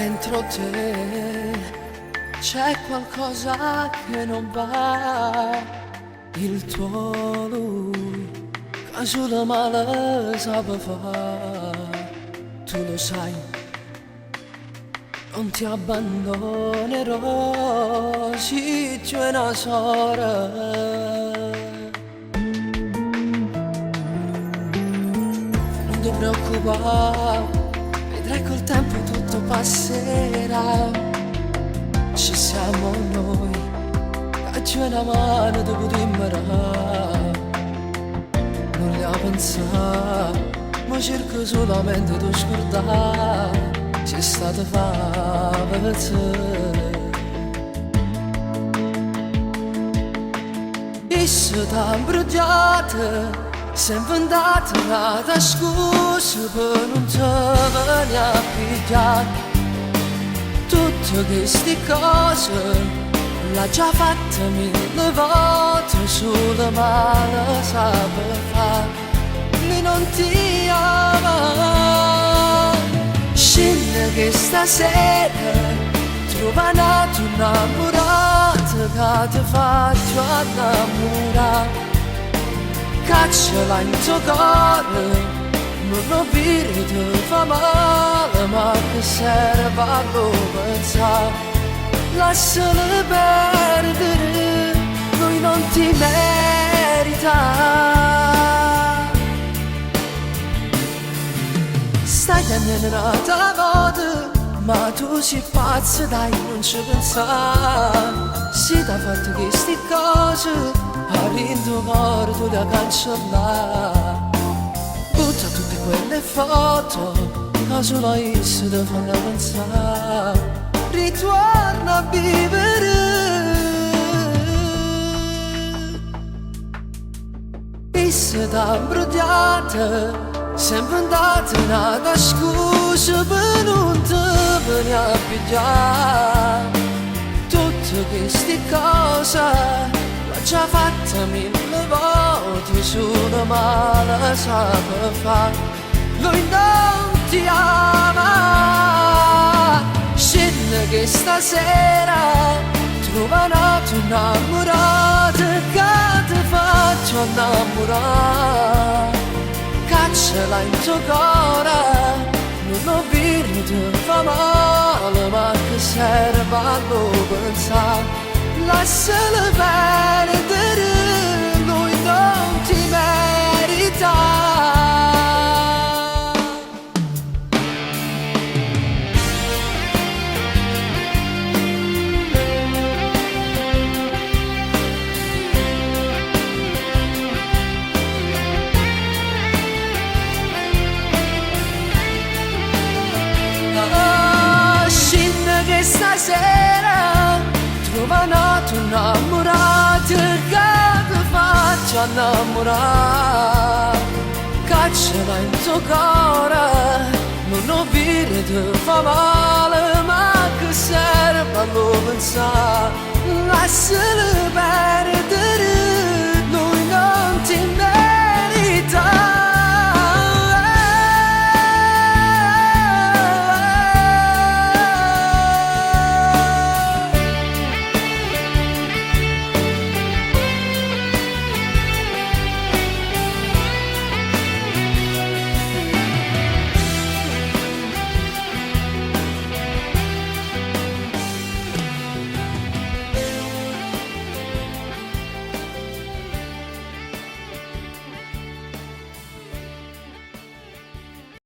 dentro te c'è qualcosa che non va, il tuo lui che sulla male sa fare, tu lo sai, non ti abbandonerò, sì, tu è una sorella. Non ti preoccupare, vedrai col tempo tutto passerà. Ci siamo noi, che c'è una mano dopo di imparare. Non li ha pensato, ma cerco solamente di scordare. C'è stata fame e se t'ha imbrogliata, sempre andata da scusa per non te venire a pigliare. Tutte queste cose l'ha già fatta 1000 volte, solo male sa fare, lui non ti ama. Scende che stasera trova nato innamorato che ti faccio innamorare. Cacciala in tuo cuore, non lo dire ti fa male, ma che serve a lo pensare. Lasciala perdere, lui non ti merita. Stai tenendo una moda, ma tu sei pazzo, dai, non ci pensare. Se ti ha fatto queste cose, all'intuo cuore tu da cancellare. Butta tutte quelle foto, che solo io ti fanno pensare. Ritorna a vivere. E se t'ha imbrogliata, sempre andata nata scusa per non te venire a pigliare. Tutte queste cose l'ho già fatta 1000 volte, solo male sa fare. Lui non ti ama. Scende che stasera trova nato innamorato che ti faccio innamorare. Cacciala in tuo cuore, non lo dire ti fa male, ma che serve a lo pensare. Lasciala perdere, lui non ti merita. Che stasera trova nato innamorato che ti faccio innamorare. Cacciala in tuo cuore, non lo dire ti fa male, ma che serve a lo pensare. Lasciala perdere, lui non ti merita.